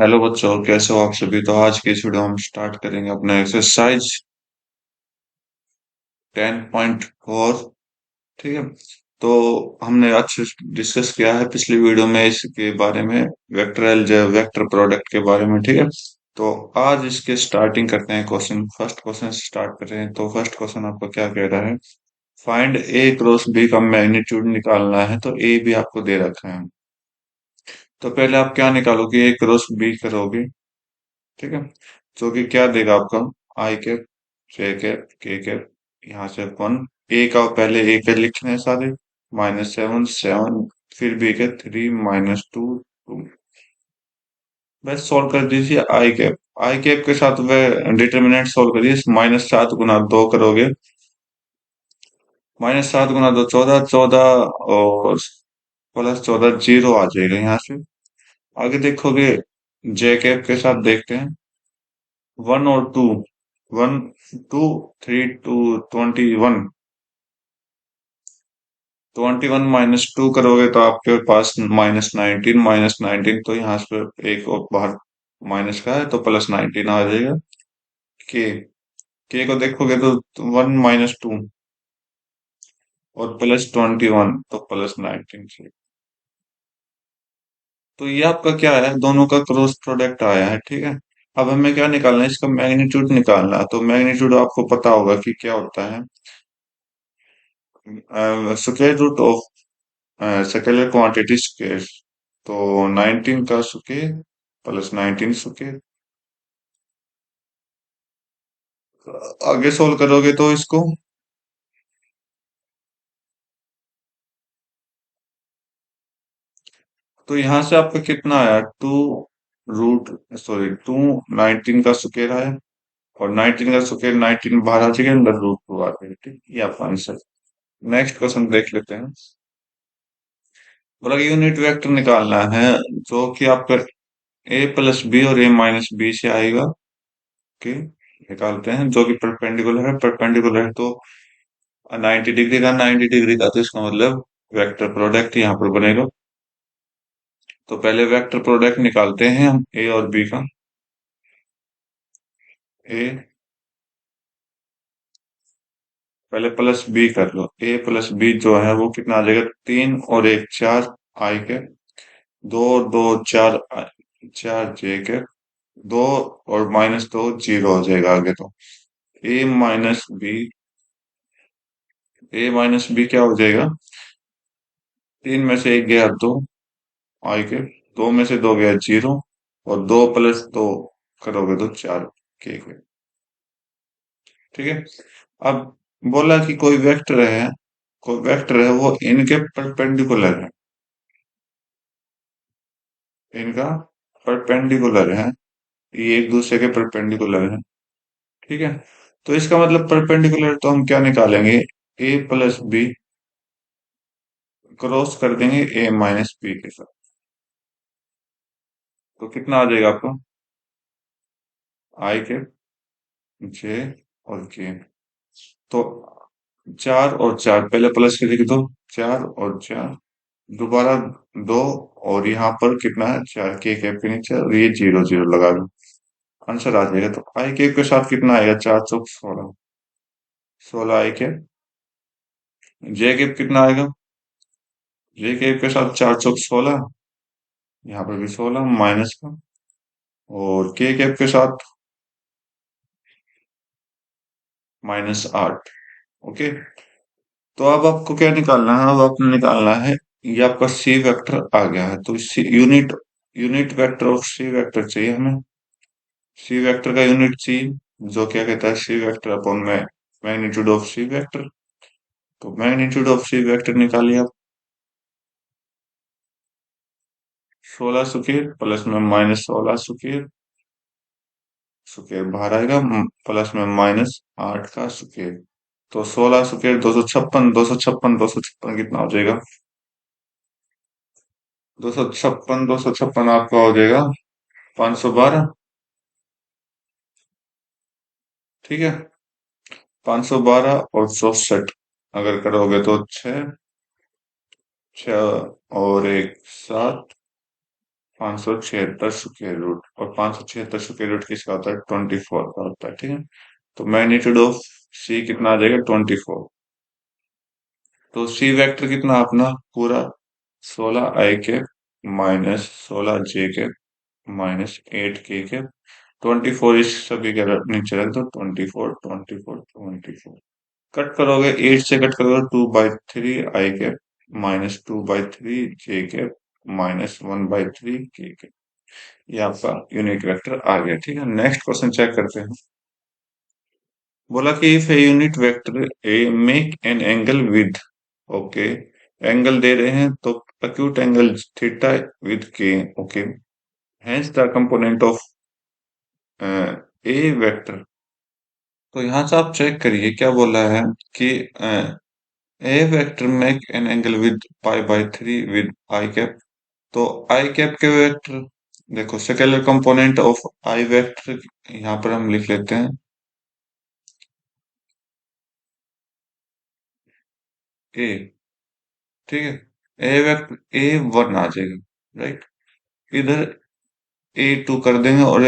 Hello बच्चों, कैसे हो आप सभी। तो आज की इस वीडियो हम स्टार्ट करेंगे अपना एक्सरसाइज 10.4। ठीक है। तो हमने आज डिस्कस किया है पिछली वीडियो में इसके बारे में, वेक्टर अलजेब्रा, वेक्टर प्रोडक्ट के बारे में। ठीक है। तो आज इसके स्टार्टिंग करते हैं क्वेश्चन। फर्स्ट क्वेश्चन स्टार्ट कर रहे हैं। तो फर्स्ट क्वेश्चन आपको क्या कह रहा है? फाइंड ए क्रॉस बी का मैग्नीट्यूड निकालना है। तो ए भी आपको दे रखा है। तो पहले आप क्या निकालोगे? ए क्रॉस बी करोगे। ठीक है। जो कि क्या देगा आपका? आई कैप, जे कैप, के कैप, यहाँ से 1। ए का पहले ए के लिखने हैं सारे। -7 7, फिर बी के 3 -2 2। बस सॉल्व कर दीजिए आई कैप। आई कैप के साथ वह डिटर्मिनेंट सॉल्व करिए। -7 × 2 करोगे। -7 × 2 14, 14 और +14 0 आ जाएगा यहाँ से। आगे देखोगे, जे कैप के साथ देखते हैं। 1 और 2, 1 2 3 2 21। 21 -2 करोगे तो आपके पास -19, -19 तो यहाँ से एक और बाहर माइनस का है तो +19 आ जाएगा। के के को देखोगे तो 1 -2 और +21 तो +19 से। तो ये आपका क्या है? दोनों का क्रॉस प्रोडक्ट आया है। ठीक है। अब हमें क्या निकालना है? इसका मैग्नीट्यूड निकालना है। तो मैग्नीट्यूड आपको पता होगा कि क्या होता है। Square root of scalar quantity square. तो 19 का स्क्वायर +19 स्क्वायर। आगे सोल्व करोगे तो इसको, तो यहाँ से आपका कितना आया? टू 19 का स्क्वायर आया। और 19 का स्क्वायर 19 बाहर आ जाएगा, अंदर √2 आ जाएगा। ठीक, ये आपका आंसर। नेक्स्ट क्वेश्चन देख लेते हैं। बोला कि यूनिट वेक्टर निकालना है जो कि आपका a+b और a-b से आएगा। ओके, निकालते हैं। जो कि परपेंडिकुलर है, परपेंडिकुलर है तो 90 डिग्री का, 90 डिग्री का, तो इसका मतलब वेक्टर प्रोडक्ट यहाँ पर बनेगा। तो पहले वेक्टर प्रोडक्ट निकालते हैं हम ए और बी का। ए, पहले प्लस बी कर लो। a+b जो है वो कितना आ जाएगा? 3 और 1 4 आई के, 2 2 4 4 जे के, 2 और -2 0 हो जाएगा आगे। तो a माइनस बी, a-b क्या हो जाएगा? 3 में से 1 गया 2 आई के, 2 में से 2 गया 0, और 2 + 2 करोगे तो 4 के। ठीक है। अब बोला कि कोई वेक्टर है, कोई वेक्टर है वो इनके परपेंडिकुलर है, इनका परपेंडिकुलर है, ये एक दूसरे के परपेंडिकुलर है। ठीक है। तो इसका मतलब परपेंडिकुलर तो हम क्या निकालेंगे? a+b क्रॉस कर देंगे a-b के साथ। तो कितना आ जाएगा आपको? आई के, जे और के। तो 4 और 4 पहले प्लस के लिख दो। 4 और 4, दोबारा 2, और यहाँ पर कितना है? 4 के कैप के नीचे, और ये 0 0 लगा दो। आंसर आ जाएगा। तो आई कैप के साथ कितना आएगा? 4 चौक 16, 16 आई कैप। जे कैप कितना आएगा? जे कैप के साथ 4 चौक 16, यहाँ पर भी 16 माइनस का, और के कैप के साथ -8। ओके। तो अब आपको क्या निकालना है? अब आपको निकालना है, ये आपका सी वेक्टर आ गया है। तो unit, unit vector of c vector चाहिए हमें। सी वेक्टर का यूनिट सी, जो क्या कहता है? सी वेक्टर अपॉन में मैग्नीट्यूड ऑफ सी वेक्टर। तो मैग्नीट्यूड ऑफ सी वेक्टर निकालिए आप। 16 स्क्वायर प्लस में -16 स्क्वायर, स्क्वायर बाहर आएगा, प्लस में -8 का स्क्वायर। तो 16 स्क्वायर 256, 256 256 कितना हो जाएगा? 256 आपका हो जाएगा 512। ठीक है। 512 और 64 अगर करोगे तो 6, 6 और 1 7, 576 स्क्वायर रूट, और 576 स्क्वायर रूट किसका होता है? 24 का होता है, ठीक है। तो मैग्नीट्यूड ऑफ सी कितना आ जाएगा? 24। तो सी वेक्टर कितना अपना पूरा? 16 i cap minus 16 j cap minus 8 k cap. 24 इस सभी के नीचे रख दो, 24 24 24। कट करोगे, 8 से कट करोगे, 2/3 i cap minus 2/3 j cap minus 1/3 k cap. ये आपका यूनिट वेक्टर आ गया, ठीक है। नेक्स्ट क्वेश्चन चेक करते हैं। बोला कि if a unit vector A make an angle with, okay, angle दे रहे हैं तो acute angle theta with K, okay, hence the component of A vector. तो यहाँ से आप चेक करिए क्या बोला है कि A vector make an angle with π/3 with I cap. तो आई कैप के वेक्टर, देखो scalar component of I vector यहाँ पर हम लिख लेते हैं ए, ठीक है। ए वेक्टर A1 आ जाएगा, राइट। इधर A2 कर देंगे और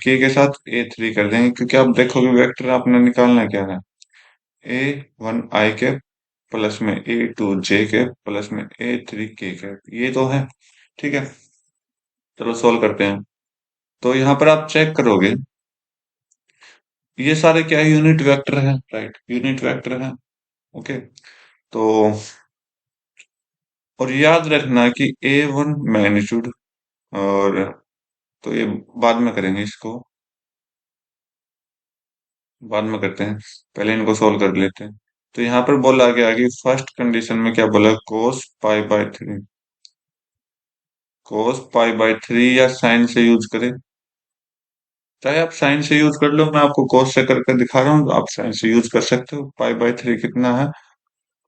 के के साथ A3 कर देंगे, क्योंकि आप देखोगे वेक्टर आपने निकालना क्या है? A1 i कैप प्लस में A2 j कैप प्लस में A3 k कैप, ये तो है, ठीक है। चलो सोल्व करते हैं। तो यहाँ पर आप चेक करोगे, ये सारे क्या है? यूनिट वेक्टर है, राइट, यूनिट वेक्टर है, ओके। तो और याद रखना कि A1 मैग्नीट्यूड, और तो ये बाद में करेंगे, इसको बाद में करते हैं, पहले इनको सोल्व कर लेते हैं। तो यहाँ पर बोला गया कि फर्स्ट कंडीशन में क्या बोला? cos π/3 या साइन से यूज करें, चाहे आप साइन से यूज कर लो, मैं आपको cos से करके दिखा रहा हूँ, आप साइन से यूज कर सकते हो। π/3 कितना है?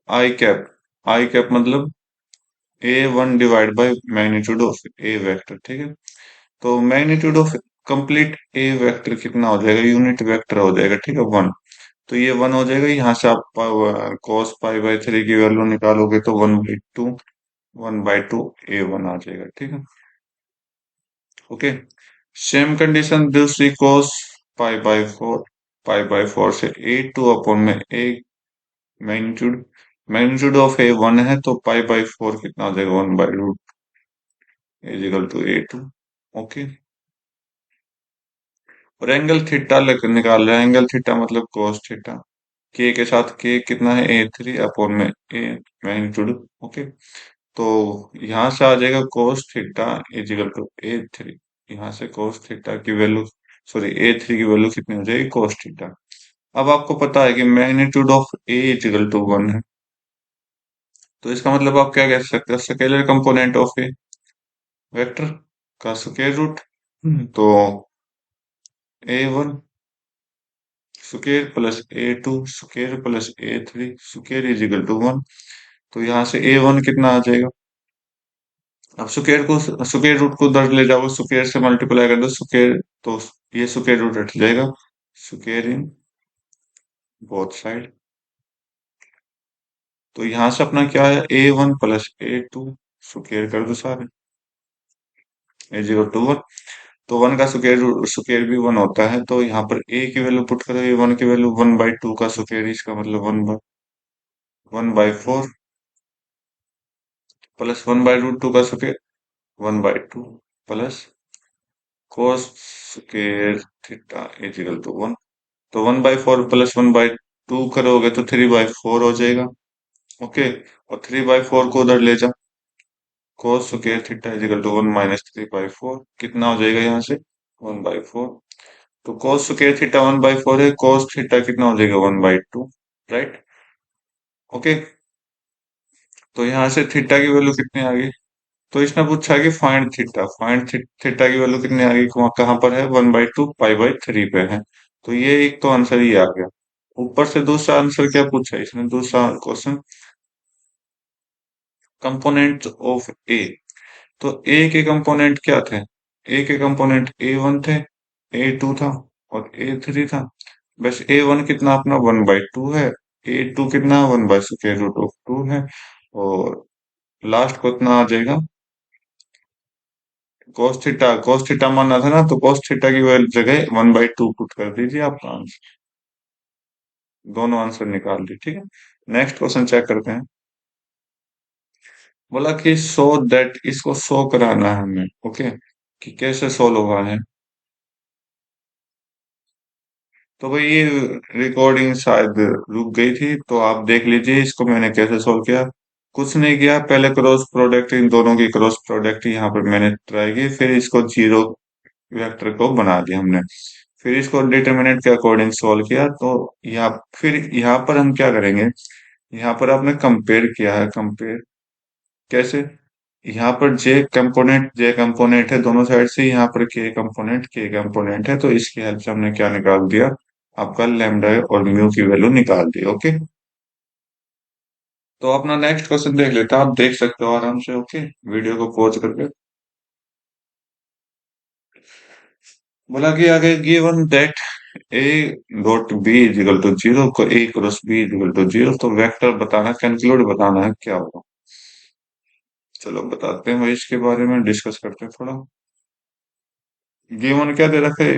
i कैप, आई कैप मतलब A1 divide by magnitude of a vector, ठीक है। तो magnitude of complete A vector कितना हो जाएगा? यूनिट वेक्टर हो जाएगा, ठीक है, 1। तो ये 1 हो जाएगा, यहाँ से आप cos π/3 की वैल्यू निकालोगे तो 1/2, 1/2 A1 आ जाएगा, ठीक है, ओके। सेम कंडीशन दूसरी, cos π/4, π/4 से A2 में ए मैग्नीट्यूड, मैग्नीट्यूड ऑफ A1 है, तो π/4 कितना हो जाएगा? 1/√, इजिकल टू A2, ओके। और एंगल थीटा निकाल रहे हैं, एंगल थीटा मतलब cos थीटा, के साथ के कितना है? A3 में ए मैग्नीट्यूड, ओके। तो यहाँ से आ जाएगा cos theta is equal to A3, यहाँ से cos थीटा की वैल्यू, सॉरी A3 की वैल्यू कितनी हो जाएगी? cos theta. अब आपको पता है कि magnitude of a is equal to 1 है, तो इसका मतलब आप क्या कह सकते हैं? Scalar component of a vector का स्क्वायर रूट। तो A1 square plus A2 square plus A3 square is equal to 1। तो यहाँ से A1 कितना आ जाएगा? अब स्क्वायर रूट को उधर ले जाओ, स्क्वायर से मल्टीप्लाई कर दो, स्क्वायर, तो ये स्क्वायर रूट हट जाएगा, स्क्वायर इन बोथ साइड। तो यहाँ से अपना क्या है? A1 प्लस A2 स्क्वायर कर दो सारे, इजिकल टू 1। तो 1 का स्क्वायर भी 1 होता है, तो यहाँ पर a की वैल्यू पुट करो, A1 की वैल्यू 1/2 का स्क्वायर, इसका मतलब 1/4 प्लस 1/√2 का square 1/2 plus cos square theta is equal to 1। तो 1/4 प्लस 1/2 करोगे तो 3/4 हो जाएगा, ओके। और 3/4 को उधर ले जाओ, cos square theta is equal to 1 minus 3/4 कितना हो जाएगा? यहाँ से 1/4। तो cos स्क्वायर थीटा 1/4 है, cos थीटा कितना हो जाएगा? 1/2, राइट, ओके। तो यहाँ से थीटा की वैल्यू कितनी आ गई? तो इसने पूछा कि फाइंड थीटा, थीटा की वैल्यू कितनी आ गई? कहाँ पर है? 1/2 π/3 पे है। तो ये एक तो आंसर ही आ गया। ऊपर से दूसरा आंसर क्या पूछा है इसने? दूसरा क्वेश्चन, कंपोनेंट ऑफ ए। तो ए के कंपोनेंट क्या थे? ए के कंपोनेंट A1 थे, A2 था और A3 था। बस A1 कितना अपना 1/2 है, A2 कितना 1/√2 है, और लास्ट को इतना आ जाएगा cos थीटा मानना था ना, तो cos थीटा की वैल्यू जगह 1/2 पुट कर दीजिए, आपका आंसर, दोनों आंसर निकाल दी, ठीक है। नेक्स्ट क्वेश्चन चेक करते हैं। बोला कि सो दैट, इसको शो कराना है हमें, ओके, कि कैसे सोल्व हुआ है। तो भाई ये रिकॉर्डिंग शायद रुक गई थी, तो आप देख लीजिए इसको मैंने कैसे सोल्व किया। कुछ नहीं किया, पहले क्रॉस प्रोडक्ट, इन दोनों की क्रॉस प्रोडक्ट यहाँ पर मैंने ट्राई की, फिर इसको जीरो वेक्टर को बना दिया हमने, फिर इसको डिटरमिनेंट के अकॉर्डिंग सोल्व किया। तो यहाँ, फिर यहाँ पर हम क्या करेंगे, यहाँ पर आपने कंपेयर किया है, कंपेयर कैसे, यहाँ पर जे कंपोनेंट है दोनों साइड से, यहाँ पर के कंपोनेंट है, तो इसकी हेल्प से हमने क्या निकाल दिया, आपका लैम्डा और म्यू की वैल्यू निकाल दी, ओके। तो अपना नेक्स्ट क्वेश्चन देख लेते हैं, आप देख सकते हो आराम से, ओके, वीडियो को पॉज करके। बोला कि आगे given that A dot B is equal to zero, को A cross B is equal to zero, तो वेक्टर बताना, कंक्लूड बताना है क्या होगा। चलो बताते हैं भाई, इसके बारे में डिस्कस करते हैं थोड़ा। गिवन क्या दे रखा है,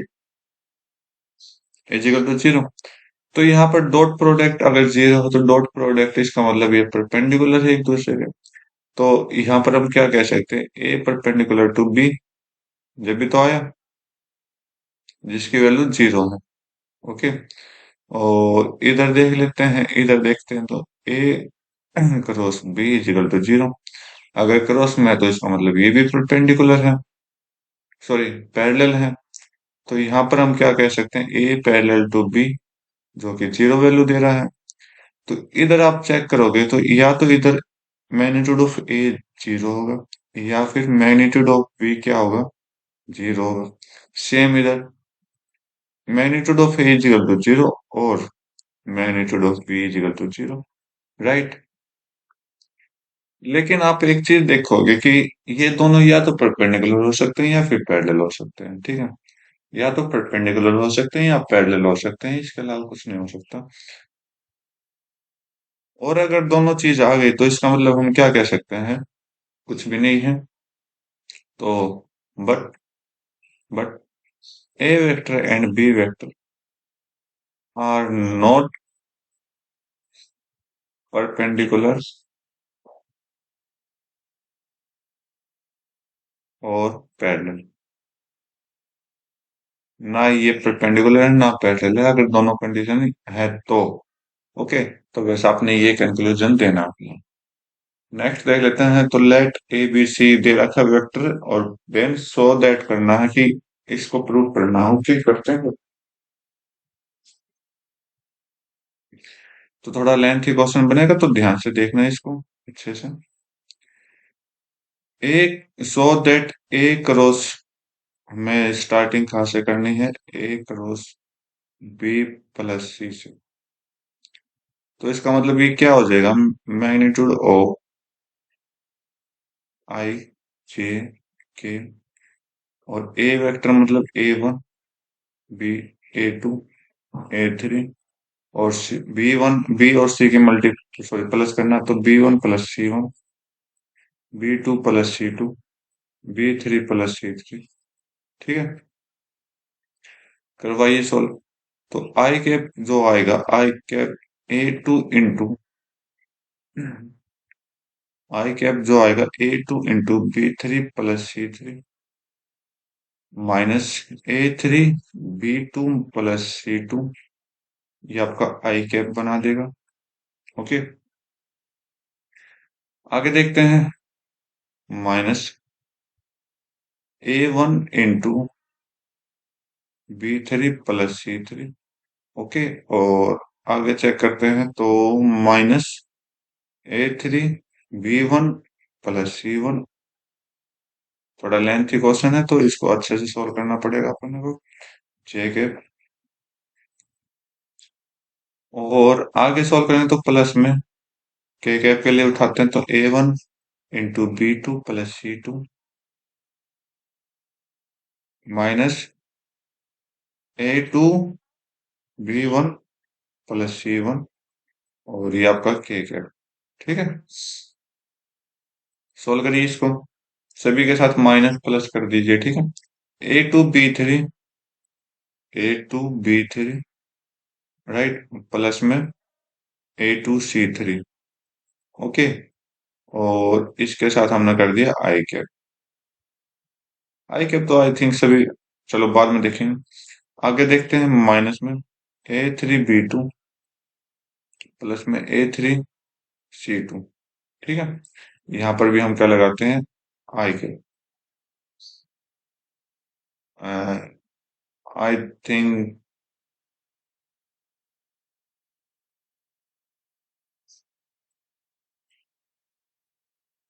इज इक्वल टू जीरो, तो यहाँ पर डॉट प्रोडक्ट अगर जीरो हो तो डॉट प्रोडक्ट, इसका मतलब ये परपेंडिकुलर है एक दूसरे के। तो यहाँ पर हम क्या कह सकते हैं, ए परपेंडिकुलर टू बी, जब भी तो आया, जिसकी वैल्यू जीरो है, ओके। और इधर देख लेते हैं, इधर देखते हैं, तो A cross B is equal to zero, अगर क्रॉस में है तो इसका मतलब ये भी परपेंडिकुलर है, सॉरी पैरेलल है। तो यहाँ पर हम क्या कह सकते हैं, ए पैरेलल टू बी, जो कि जीरो वैल्यू दे रहा है। तो इधर आप चेक करोगे तो या तो इधर मैग्नीट्यूड ऑफ ए जीरो होगा, या फिर मैग्नीट्यूड ऑफ बी क्या होगा, जीरो होगा। सेम इधर magnitude of A is equal to zero, और magnitude of B is equal to zero, right. लेकिन आप एक चीज देखोगे कि ये दोनों या तो परपेंडिकुलर हो सकते हैं या फिर पैरेलल हो सकते हैं, ठीक है। या तो परपेंडिकुलर हो सकते हैं या पैरेलल हो सकते हैं, इसके अलावा कुछ नहीं हो सकता। और अगर दोनों चीज आ गई तो इसका मतलब हम क्या कह सकते हैं, कुछ भी नहीं है। तो but but a vector and b vector are not perpendicular और पैरेलल, ना ये परपेंडिकुलर है ना पैरेलल है, अगर दोनों कंडीशन है तो, ओके। तो बस आपने ये कंक्लूजन देना है। नेक्स्ट देख लेते हैं, तो लेट ए बी सी दे रखा वेक्टर, और देन सो दैट करना है कि इसको प्रूव करना हो, कि करते हैं। तो थोड़ा लेंथी क्वेश्चन बनेगा, तो ध्यान से देखना है इसको अच्छे से। ए सो दैट ए क्रॉस, हमें स्टार्टिंग कहाँ से करनी है, ए क्रॉस बी प्लस सी से। तो इसका मतलब ये क्या हो जाएगा, मैग्नीट्यूड ऑफ आई जे के, और ए वेक्टर मतलब ए 1, बी ए 2, ए 3, और बी और सी की मल्टी, सॉरी प्लस करना, तो B1 + C1, B2 + C2, B3 + C3, ठीक है। करवाइए सोल्व। तो आई कैप जो आएगा, आई कैप आई कैप जो आएगा A2 × B3 + C3 minus A3 B2 + C2, ये आपका आई कैप बना देगा, ओके। आगे देखते हैं, minus A1 × B3 + C3, okay. और आगे चेक करते हैं, तो माइनस A3 B1 + C1। थोड़ा लेंथी क्वेश्चन है, तो इसको अच्छे से सॉल्व करना पड़ेगा अपन को, के। और आगे सॉल्व करेंगे तो प्लस में के कैप के लिए उठाते हैं, तो A1 × B2 + C2 minus A2 B1 + C1, और ये आपका के कैप, ठीक है। सोल्व करिए इसको। सभी के साथ माइनस प्लस कर दीजिए, ठीक है। A2B3, A2B3, राइट, प्लस में A2C3। ओके। और इसके साथ हमने कर दिया आई कैप। आई कैप तो आई थिंक सभी, चलो बाद में देखेंगे। आगे देखते हैं माइनस में A3B2 प्लस में A3C2। ठीक है। यहाँ पर भी हम क्या लगाते हैं, आई कैप। आई थिंक,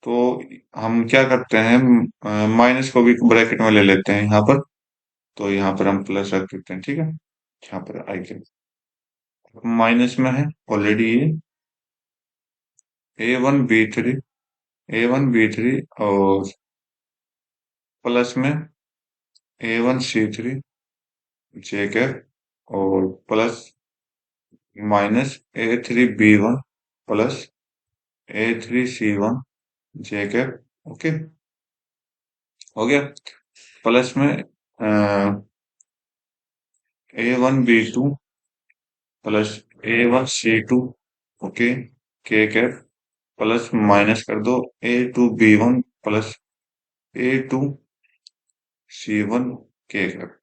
तो हम क्या करते हैं, माइनस को भी ब्रैकेट में ले लेते हैं यहाँ पर। तो यहाँ पर हम प्लस रख देते हैं, ठीक है। यहाँ पर आई कैप माइनस में है ऑलरेडी ये A1B3, A1B3, और प्लस में A1C3 जे कैप, और plus minus A3B1 plus A3C1 जे कैप। ओके, हो गया। प्लस में A1B2 प्लस A1C2, ओके, के कैप, प्लस माइनस कर दो A2B1 प्लस A2C1 के कैप।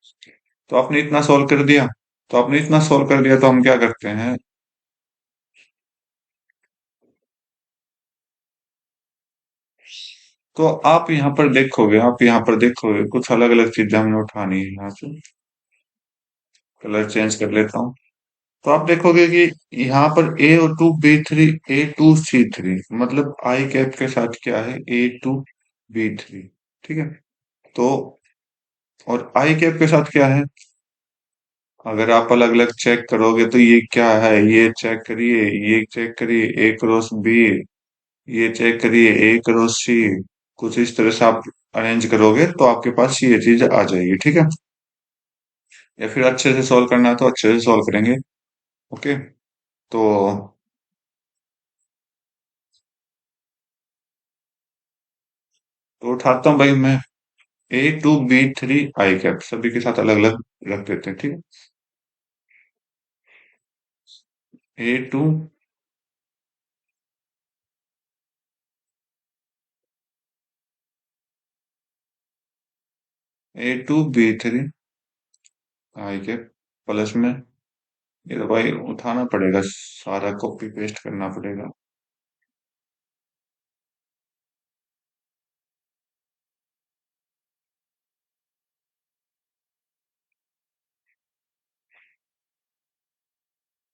तो आपने इतना सॉल्व कर दिया। तो हम क्या करते हैं, तो आप यहाँ पर देखोगे कुछ अलग अलग चीजें हमने उठानी है यहाँ से। कलर चेंज कर लेता हूँ। तो आप देखोगे कि यहाँ पर A2B3, A2C3, मतलब आई कैप के साथ क्या है, A2B3। ठीक है। तो और आई कैप के साथ क्या है, अगर आप अलग अलग चेक करोगे तो ये क्या है, ये चेक करिए, ये चेक करिए, ए क्रॉस बी, ये चेक करिए, ए क्रॉस सी। कुछ इस तरह से आप अरेंज करोगे तो आपके पास ये चीज आ जाएगी, ठीक है। या फिर अच्छे से सॉल्व करना है तो अच्छे से सॉल्व करेंगे। ओके। तो उठाता हूँ भाई मैं, A2B3 आई कैप सभी के साथ अलग अलग रख देते हैं, ठीक है। A2, A2B3 आई कैप प्लस में, ये तो भाई उठाना पड़ेगा, सारा कॉपी पेस्ट करना पड़ेगा।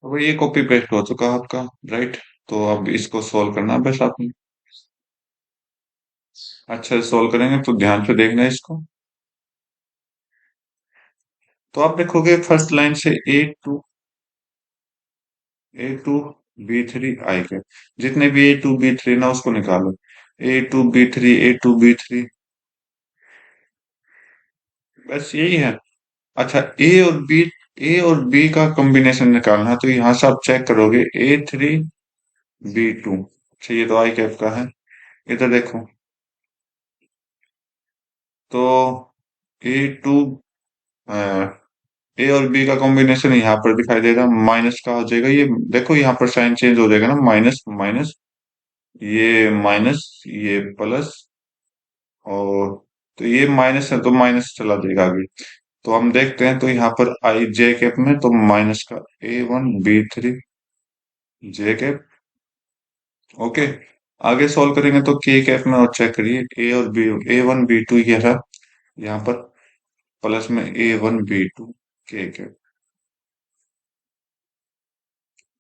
तो भाई ये कॉपी पेस्ट हो चुका है आपका, राइट। तो अब इसको सॉल्व करना है बस आपने। अच्छा से सॉल्व करेंगे तो ध्यान से देखना है इसको। तो आप देखोगे फर्स्ट लाइन से A2B3 आई के, जितने भी A2B3 ना उसको निकालो। A2B3, बस यही है। अच्छा, ए और बी का कॉम्बिनेशन निकालना है, तो यहाँ से आप चेक करोगे A3B2। अच्छा, ये तो आई कैप का है। इधर देखो, तो A2, ए और बी का कॉम्बिनेशन यहाँ पर दिखाई देगा, माइनस का हो जाएगा ये। देखो यहाँ पर साइन चेंज हो जाएगा ना, माइनस माइनस, ये माइनस, ये प्लस, और तो ये माइनस है तो माइनस चला जाएगा आगे। तो हम देखते हैं, तो यहाँ पर आई जे कैप में तो माइनस का A1B3 जे कैप। ओके। आगे सॉल्व करेंगे तो के कैप में, और चेक करिए ए और बी, A1B2 ये रहा यहाँ पर, प्लस में A1B2 के कैप।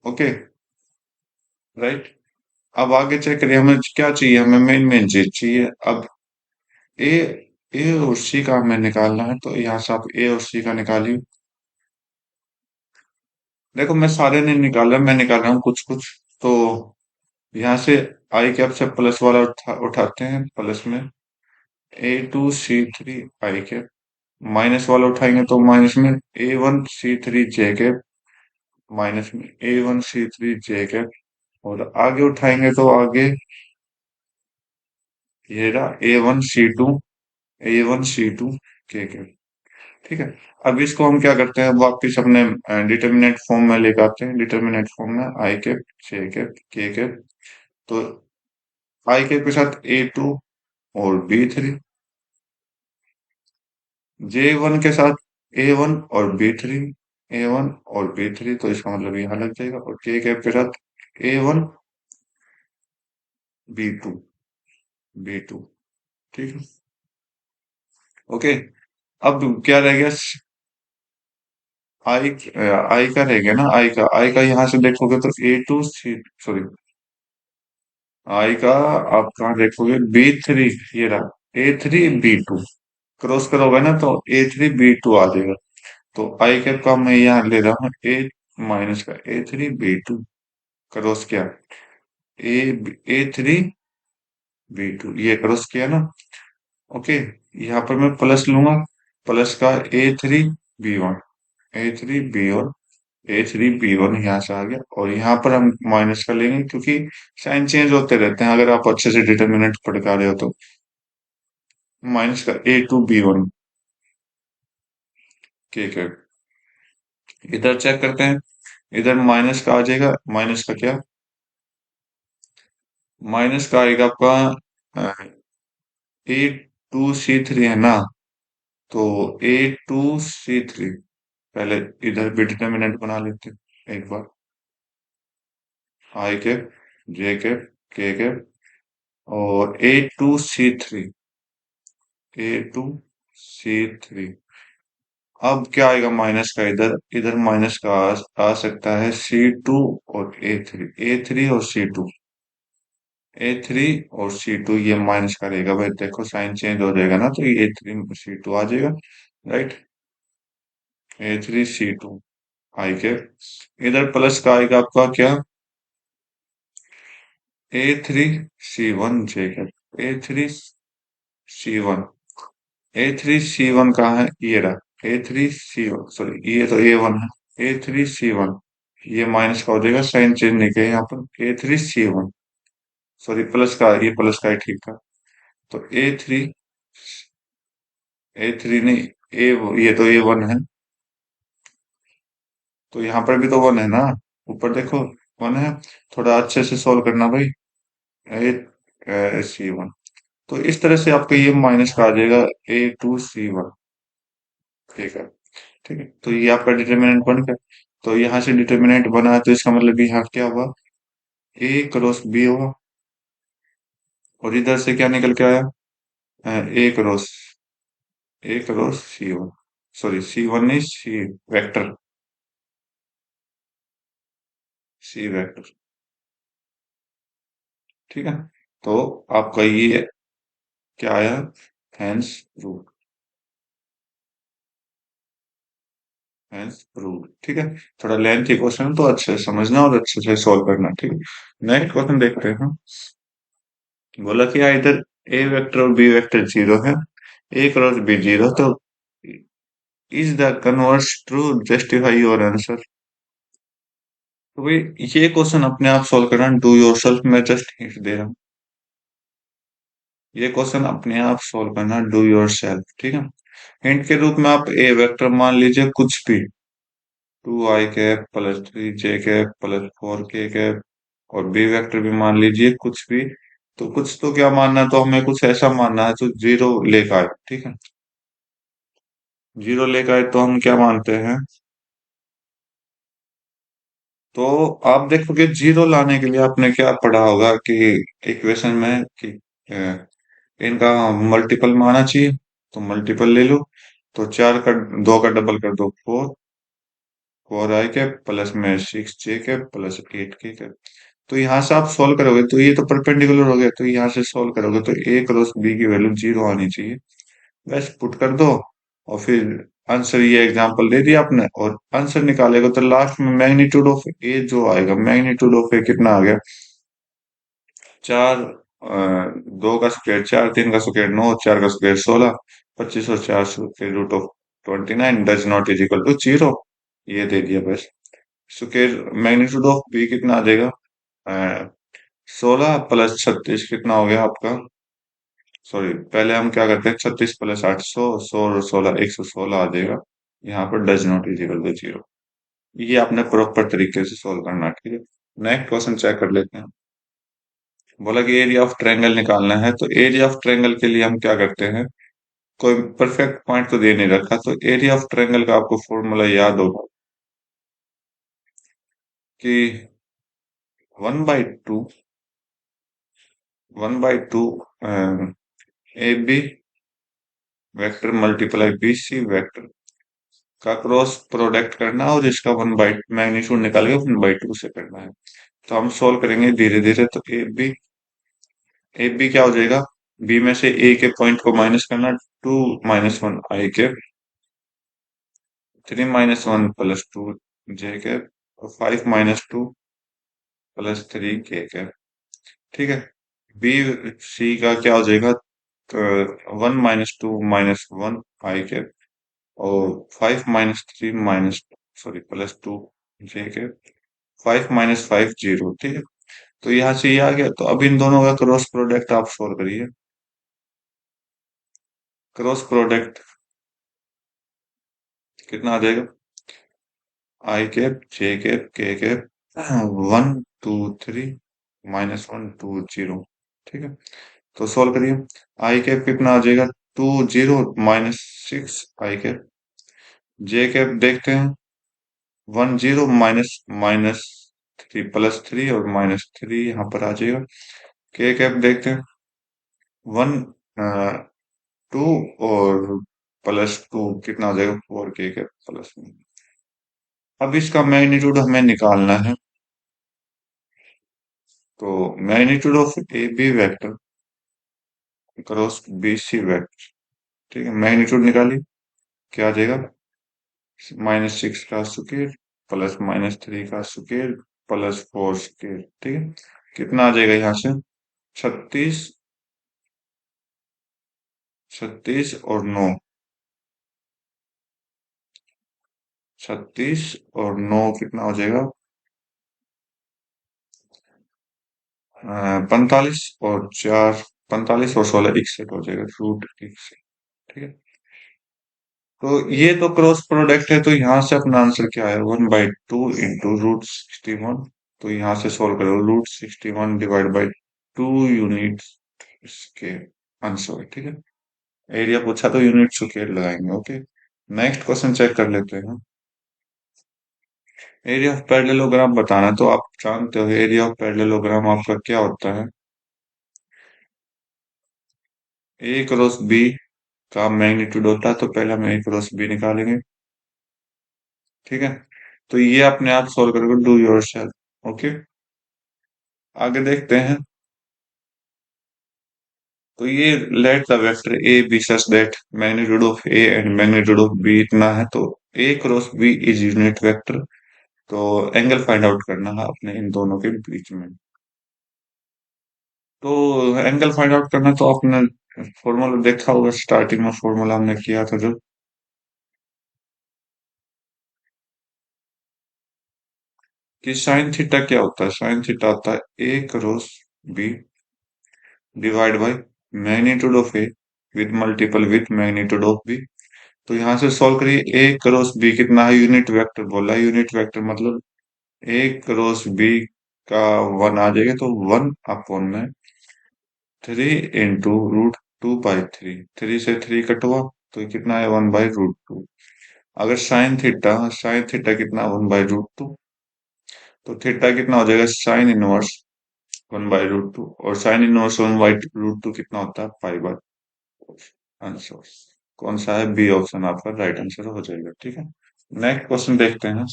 Okay, right. अब आगे चेक करिए, हमें क्या चाहिए, हमें मेन मेन चीज चाहिए अब। ए ए और सी का हमें निकालना है, तो यहाँ से आप ए और सी का निकालिए। देखो मैं सारे नहीं निकाल रहा, मैं निकाल रहा हूँ कुछ कुछ। तो यहाँ से आई कैप से प्लस वाला उठाते हैं, प्लस में A2C3 आई कैप, माइनस वाला उठाएंगे तो माइनस में A1C3 जे कैप, माइनस में A1C3 जे कैप, और आगे उठाएंगे तो आगे ये रहा A1 C2 के। ठीक है। अब इसको हम क्या करते हैं, वापिस अपने डिटर्मिनेंट फॉर्म में लेकर आते हैं। डिटर्मिनेंट फॉर्म में आई कैप जे कैप के कैप। तो आई कैप के साथ A2 और B3, J1 के साथ A1 और B3, A1 और B3, तो इसका मतलब यहाँ लग जाएगा। और के कैप के साथ A1 B2 B2। ठीक है। ओके। अब क्या रह गया, आई आई का रह गया ना, आई का यहाँ से देखोगे तो A2 C, सॉरी, आई का आप कहाँ देखोगे, B3, ये रहा A3 B2, क्रॉस करोगे ना तो A3 B2 आ जाएगा। तो आई कैप का मैं यहाँ ले रहा हूँ ए माइनस का A3 B2, क्रॉस किया ए A3 B2, ये क्रॉस किया ना। ओके। यहाँ पर मैं प्लस लूंगा, प्लस का A3 B1, A3 B1, A3 B1 यहाँ से आ गया। और यहाँ पर हम माइनस का लेंगे क्योंकि साइन चेंज होते रहते हैं, अगर आप अच्छे से डिटर्मिनेंट पढ़ा रहे हो तो। माइनस का A2 B1 ठीक है। इधर चेक करते हैं, इधर माइनस का आ जाएगा, माइनस का क्या, माइनस का आएगा आपका A2C3 है ना। तो A2C3, पहले इधर भी डिटर्मिनेंट बना लेते हैं एक बार। आई कैप जे कैप के कैप और A2C3 अब क्या आएगा माइनस का, इधर इधर माइनस का आ सकता है C2 और A3 और C2 ये माइनस का रहेगा भाई, देखो साइन चेंज हो जाएगा ना, तो ये A3 C2 आ जाएगा। राइट। A3 C2 आई के, इधर प्लस का आएगा आपका क्या, A3 C1 जे, A3 C1, A3 C1 कहाँ है, ये रहा A3 C1, सॉरी ये तो A1 है, A3 C1, ये माइनस का हो जाएगा, साइन चेंज नहीं किया यहाँ पर, A3 C1, सॉरी प्लस का, ये प्लस का ही ठीक था। तो ए थ्री नहीं, ये तो A1 है, तो यहाँ पर भी तो 1 है ना, ऊपर देखो 1 है। थोड़ा अच्छे से सोल्व करना भाई। A3 C1, तो इस तरह से आपका ये माइनस का आ जाएगा A2 C1। ठीक है। ठीक है, तो ये आपका डिटर्मिनेंट बन गया। तो यहाँ से डिटर्मिनेंट बना है, तो इसका मतलब यहाँ क्या हुआ, A×B हुआ। और इधर से क्या निकल के आया, A×C1, सॉरी C1 नहीं, सी वेक्टर। ठीक है। तो आपका ये क्या आया, हैंस प्रूव, हैंस प्रूव। ठीक है। थोड़ा लेंथी क्वेश्चन, तो अच्छे से समझना और अच्छे से सॉल्व करना। ठीक है, नेक्स्ट क्वेश्चन देखते हैं। बोला कि इधर ए वेक्टर और बी वेक्टर जीरो है, ए क्रॉस बी जीरो, तो is the converse true, justify your answer. तो भाई ये क्वेश्चन अपने आप सॉल्व करना, डू योर सेल्फ, मैं जस्ट हिंट दे रहा हूँ। ये क्वेश्चन अपने आप सॉल्व करना, डू योर सेल्फ। ठीक है। हिंट के रूप में आप ए वेक्टर मान लीजिए कुछ भी, 2i कैप+3j कैप+4k कैप, और बी वेक्टर भी मान लीजिए कुछ भी। तो कुछ तो क्या मानना है, तो हमें कुछ ऐसा मानना है जो जीरो लेकर आए। ठीक है। जीरो लेकर आए तो हम क्या मानते हैं, तो आप देखोगे जीरो लाने के लिए आपने क्या पढ़ा होगा कि इक्वेशन में कि अ, इनका मल्टीपल माना चाहिए, तो मल्टीपल ले लो। तो चार का, दो का डबल कर दो, 4i कैप प्लस में 6j cap plus 8k cap. तो यहाँ से आप सॉल्व करोगे तो ये तो परपेंडिकुलर हो गया, तो यहाँ से सॉल्व करोगे तो ए क्रॉस बी की वैल्यू जीरो आनी चाहिए। बस पुट कर दो, और फिर आंसर, ये एग्जांपल दे दिया आपने, और आंसर निकालेगा तो लास्ट में मैग्नीट्यूड ऑफ ए जो आएगा, मैग्नीट्यूड ऑफ ए कितना आ गया, चार, दो का स्क्वायर चार, तीन का स्क्वायर नौ, चार का स्क्वायर 16, 25 और 4 √29 does not is equal to zero. ये दे दिया बस। स्क्वायर मैग्नीट्यूड ऑफ बी कितना आ जाएगा, 16 + 36 कितना हो गया आपका, सॉरी, पहले हम क्या करते हैं, 36 + 8 100, 100 और 16 116 आ जाएगा। यहाँ पर does not is equal to 0। ये आपने प्रॉपर तरीके से सोल्व करना है, ठीक है। नेक्स्ट क्वेश्चन चेक कर लेते हैं। बोला कि एरिया ऑफ ट्रायंगल निकालना है, तो एरिया ऑफ ट्रायंगल के लिए हम क्या करते हैं, कोई परफेक्ट पॉइंट तो दे नहीं रखा, तो एरिया ऑफ ट्रायंगल का आपको फॉर्मूला याद होगा कि 1/2, 1/2 a b vector multiply b c vector का क्रॉस प्रोडक्ट करना, और इसका 1/, मैग्नीट्यूड निकाल के 1/2 से करना है। तो हम सोल्व करेंगे धीरे धीरे। तो ए बी क्या हो जाएगा, बी में से ए के पॉइंट को माइनस करना, 2 - 1 आई के, 3 - 1 + 2 जे के, और 5 - 2 + 3 के ठीक है। बी सी का क्या हो जाएगा, 1 - 2 - 1 आई के, और 5 - 3 - सॉरी +2 जे के, 5 - 5 0, ठीक है। तो यहाँ से ये आ गया, तो अब इन दोनों का क्रॉस प्रोडक्ट आप सोल्व करिए। क्रॉस प्रोडक्ट कितना आ जाएगा, आई कैप जे कैप के कैप, 1 2 3 -1 2 0, ठीक है। तो सॉल्व करिए। आई कैप कितना आ जाएगा, 2 0 -6 आई कैप। जे कैप देखते हैं, 1 0 -3 +3 और -3 यहाँ पर आ जाएगा। के कैप देखते हैं, 1 2 और +2 कितना आ जाएगा, 4 के कैप +1। अब इसका मैग्नीट्यूड हमें निकालना है। तो magnitude of a b vector cross b c vector, ठीक है, मैग्नीट्यूड निकालिए। क्या आ जाएगा, -6 का स्क्वायर +-3 का स्क्वायर +4 स्क्वायर, ठीक है। कितना आ जाएगा यहाँ से, 36, 36 और 9, 36 और 9 कितना हो जाएगा, 45 और 4, 45 और 16 61 हो जाएगा, √61, ठीक है। तो ये तो क्रॉस प्रोडक्ट है, तो यहाँ से अपना आंसर क्या है, 1/2 इंटू √61। तो यहाँ से सोल्व करो, √61 / 2 यूनिट इसके आंसर, ठीक है। एरिया पूछा तो यूनिट स्क्वायर लगाएंगे, ओके। नेक्स्ट क्वेश्चन चेक कर लेते हैं। एरिया ऑफ पैरेललोग्राम बताना, तो आप जानते हो एरिया ऑफ पैरेललोग्राम आपका क्या होता है, ए क्रॉस बी का मैग्नीट्यूड होता है। तो पहले हम ए क्रॉस बी निकालेंगे, ठीक है। तो ये अपने आप सोल्व करोगे, डू योर सेल्फ, ओके। आगे देखते हैं। तो ये let the vector A B such that magnitude of A and magnitude of B इतना है, तो A cross B is unit vector. तो एंगल फाइंड आउट करना है अपने इन दोनों के बीच में। तो एंगल फाइंड आउट करना, तो आपने फॉर्मूला देखा होगा, स्टार्टिंग में फॉर्मूला हमने किया था जो, कि साइन थीटा क्या होता है, साइन थीटा होता है A cross B divide by magnitude of A with multiple with magnitude of B. तो यहाँ से सॉल्व करिए, ए क्रॉस बी कितना है, यूनिट वेक्टर बोला है, यूनिट वेक्टर मतलब ए क्रॉस बी का 1 आ जाएगा, तो 1/3 इंटू √2/3, 3 से 3 कटवा, तो ये कितना है, 1/√2। अगर साइन थीटा कितना, 1/√2, तो थीटा कितना हो जाएगा, साइन इनवर्स 1/√2, और साइन इनवर्स 1/√2 कितना होता है, 5/4। आंसर कौन सा है, बी ऑप्शन आपका राइट आंसर हो जाएगा, ठीक है। नेक्स्ट क्वेश्चन देखते हैं।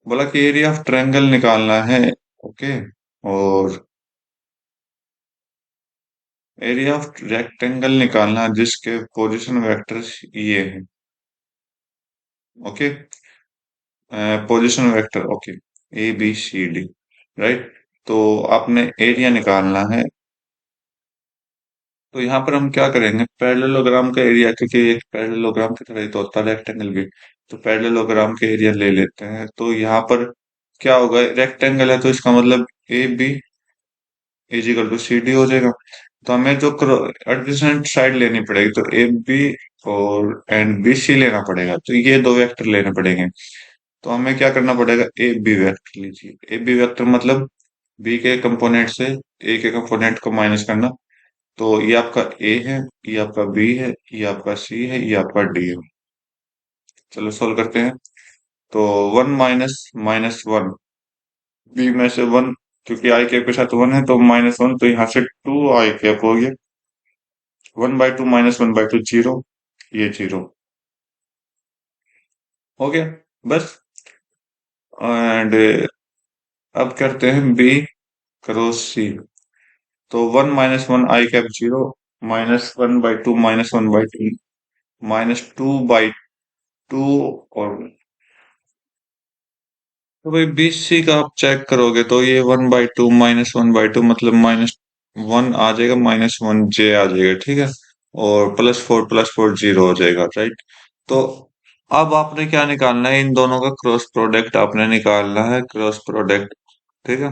बोला कि एरिया ऑफ ट्रायंगल निकालना है, ओके। और एरिया ऑफ रेक्टेंगल निकालना है जिसके पोजीशन वेक्टर्स ये हैं, okay. Position vector, okay, a b c d, right. तो आपने एरिया निकालना है। तो यहाँ पर हम क्या करेंगे, पैरेललोग्राम का एरिया, क्योंकि एक पैरेललोग्राम की तरह ही तो होता है रेक्टेंगल भी, तो पैरेललोग्राम के एरिया ले लेते हैं। तो यहाँ पर क्या होगा, रेक्टेंगल है तो इसका मतलब a b is equal to c d हो जाएगा। तो हमें जो एडजेसेंट साइड लेनी पड़ेगी, तो ए बी और एंड बी सी लेना पड़ेगा, तो ये दो वेक्टर लेने पड़ेंगे। तो हमें क्या करना पड़ेगा, ए बी वेक्टर लीजिए। ए बी वेक्टर मतलब बी के कंपोनेंट से ए के कंपोनेंट को माइनस करना। तो ये आपका ए है, ये आपका बी है, ये आपका सी है, ये आपका डी है। चलो सोल्व करते हैं। तो one minus minus one, b में से वन, क्योंकि आई कैप के साथ वन है तो माइनस वन, तो यहाँ से टू आई कैप हो गया। One by two minus one by two zero, ये जीरो हो गया बस। एंड अब करते हैं बी क्रॉस सी। तो one minus one I cap zero, minus one by two minus one by two, minus two by two. और तो भाई बी सी का आप चेक करोगे तो ये one by two minus one by two मतलब माइनस वन आ जाएगा, माइनस वन जे आ जाएगा, ठीक है। और प्लस फोर जीरो हो जाएगा, राइट। तो अब आपने क्या निकालना है, इन दोनों का क्रॉस प्रोडक्ट आपने निकालना है, क्रॉस प्रोडक्ट, ठीक है।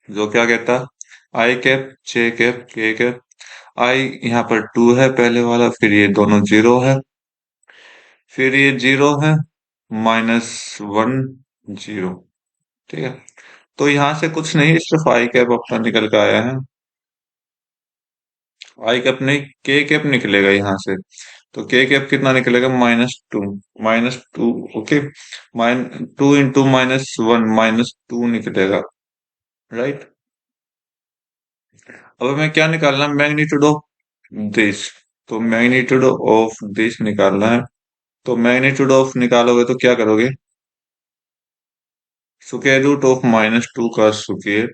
जो क्या कहता है, आई कैप जे कैप के कैप। आई यहाँ पर टू है पहले वाला, फिर ये दोनों जीरो है, फिर ये जीरो है, माइनस वन जीरो, ठीक है। तो यहाँ से कुछ नहीं, सिर्फ आई कैप अपना निकल के आया है। आई कैप नहीं, के कैप निकलेगा यहाँ से। तो के कैप कितना निकलेगा, minus two, minus two, okay. Minus two into minus one, minus two निकलेगा, राइट। अब हमें क्या निकालना है, मैग्नीट्यूड ऑफ दिस। तो मैग्नीट्यूड ऑफ दिस निकालना है। तो मैग्नीट्यूड ऑफ निकालोगे तो क्या करोगे, square root of minus two का स्क्वायर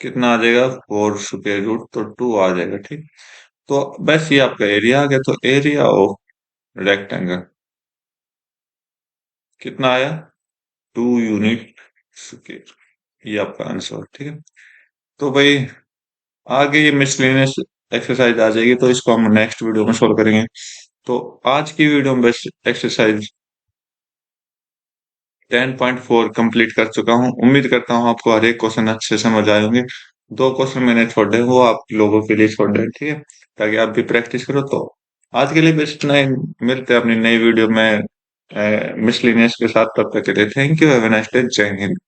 कितना आ जाएगा, फोर स्क्वायर रूट, तो टू आ जाएगा, ठीक। तो बस ये आपका एरिया आ गया। तो एरिया ऑफ रेक्टेंगल कितना आया, टू यूनिट स्क्वायर, ये आपका आंसर, ठीक है। तो भाई आगे ये मिसलेनियस एक्सरसाइज आ जाएगी, तो इसको हम नेक्स्ट वीडियो में सॉल्व करेंगे। तो आज की वीडियो में बस एक्सरसाइज 10.4 कंप्लीट कर चुका हूँ। उम्मीद करता हूँ आपको हर एक क्वेश्चन अच्छे से समझ आए होंगे। दो क्वेश्चन मैंने छोड़े, वो आप लोगों के लिए छोड़े, ठीक है, ताकि आप भी प्रैक्टिस करो। तो आज के लिए बस इतना ही। मिलते हैं अपनी नई वीडियो में मिसलिनियस के साथ। तब तक के लिए thank you, have a nice day, जय हिंद।